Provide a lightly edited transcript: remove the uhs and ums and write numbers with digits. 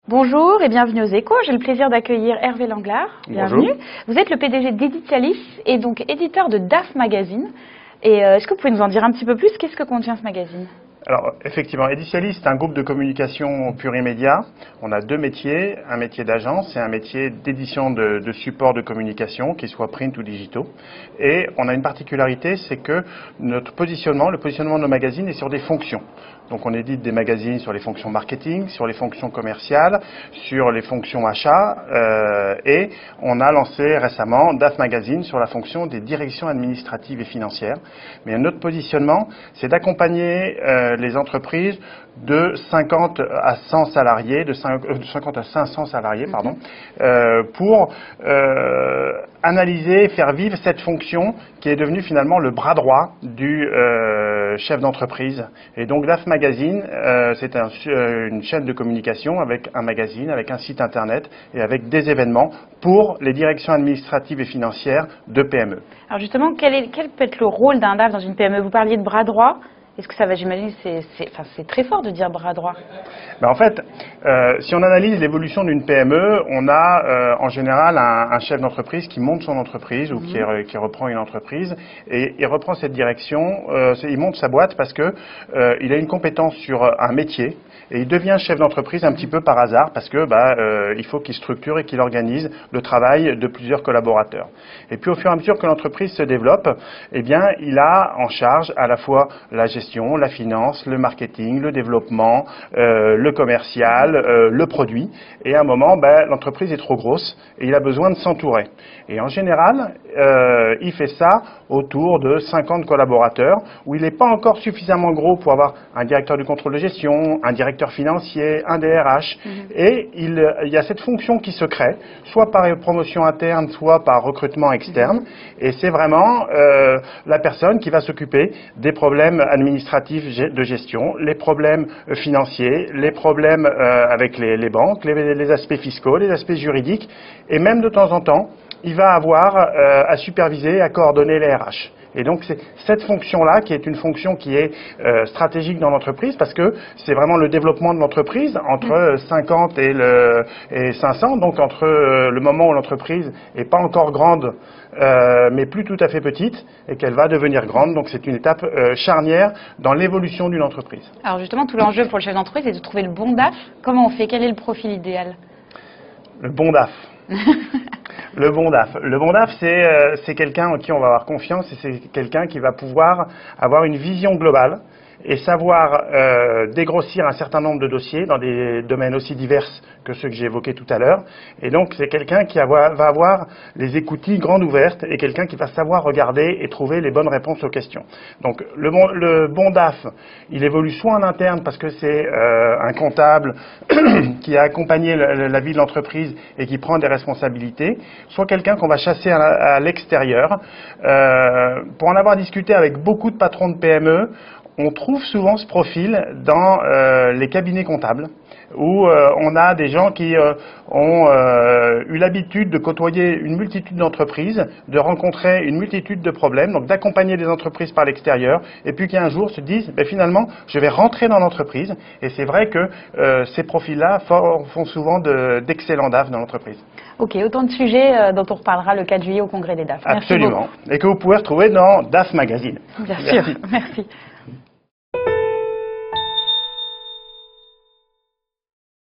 Bonjour et bienvenue aux Échos. J'ai le plaisir d'accueillir Hervé Langlard. Bienvenue. Bonjour. Vous êtes le PDG d'Editalis et donc éditeur de DAF Magazine. Et est-ce que vous pouvez nous en dire un petit peu plus? Qu'est-ce que contient ce magazine? Alors, effectivement, Editalis, c'est un groupe de communication plurimédia. On a deux métiers, un métier d'agence et un métier d'édition de supports de communication, qu'ils soient print ou digitaux. Et on a une particularité, c'est que notre positionnement, le positionnement de nos magazines est sur des fonctions. Donc on édite des magazines sur les fonctions marketing, sur les fonctions commerciales, sur les fonctions achats et on a lancé récemment DAF Magazine sur la fonction des directions administratives et financières. Mais notre positionnement, c'est d'accompagner les entreprises de 50 à 100 salariés, de 50 à 500 salariés, pardon, pour analyser et faire vivre cette fonction qui est devenue finalement le bras droit du chef d'entreprise. Et donc DAF Magazine, c'est une chaîne de communication avec un magazine, avec un site internet et avec des événements pour les directions administratives et financières de PME. Alors justement, quel peut être le rôle d'un DAF dans une PME? Vous parliez de bras droit. Est-ce que ça va, j'imagine, c'est très fort de dire bras droit. Ben en fait, si on analyse l'évolution d'une PME, on a en général un chef d'entreprise qui monte son entreprise ou qui reprend une entreprise et il reprend cette direction, il monte sa boîte parce que il a une compétence sur un métier et il devient chef d'entreprise un petit peu par hasard parce que il faut qu'il structure et qu'il organise le travail de plusieurs collaborateurs. Et puis au fur et à mesure que l'entreprise se développe, eh bien, il a en charge à la fois la gestion, la finance, le marketing, le développement, le commercial, le produit. Et à un moment, l'entreprise est trop grosse et il a besoin de s'entourer. Et en général, il fait ça autour de 50 collaborateurs où il n'est pas encore suffisamment gros pour avoir un directeur du contrôle de gestion, un directeur financier, un DRH. Et il y a cette fonction qui se crée, soit par promotion interne, soit par recrutement externe. Et c'est vraiment la personne qui va s'occuper des problèmes administratifs de gestion, les problèmes financiers, les problèmes avec les banques, les aspects fiscaux, les aspects juridiques, et même de temps en temps, il va avoir à superviser, à coordonner les RH. Et donc c'est cette fonction-là qui est une fonction qui est stratégique dans l'entreprise parce que c'est vraiment le développement de l'entreprise entre 50 et 500, donc entre le moment où l'entreprise n'est pas encore grande mais plus tout à fait petite et qu'elle va devenir grande. Donc c'est une étape charnière dans l'évolution d'une entreprise. Alors justement, tout l'enjeu pour le chef d'entreprise est de trouver le bon DAF. Comment on fait? Quel est le profil idéal? Le bon DAF. Le bon DAF. Le bon DAF, c'est quelqu'un en qui on va avoir confiance et c'est quelqu'un qui va pouvoir avoir une vision globale et savoir dégrossir un certain nombre de dossiers dans des domaines aussi divers que ceux que j'ai évoqués tout à l'heure. Et donc, c'est quelqu'un qui va avoir les écoutilles grandes ouvertes et quelqu'un qui va savoir regarder et trouver les bonnes réponses aux questions. Donc, le bon DAF, il évolue soit en interne parce que c'est un comptable qui a accompagné la vie de l'entreprise et qui prend des responsabilités, soit quelqu'un qu'on va chasser à l'extérieur. Pour en avoir discuté avec beaucoup de patrons de PME, on trouve souvent ce profil dans les cabinets comptables où on a des gens qui ont eu l'habitude de côtoyer une multitude d'entreprises, de rencontrer une multitude de problèmes, donc d'accompagner des entreprises par l'extérieur, et puis qui un jour se disent finalement je vais rentrer dans l'entreprise, et c'est vrai que ces profils-là font souvent d'excellents DAF dans l'entreprise. Ok, autant de sujets dont on reparlera le 4 juillet au congrès des DAF. Absolument, et que vous pouvez retrouver dans DAF Magazine. Bien sûr, merci.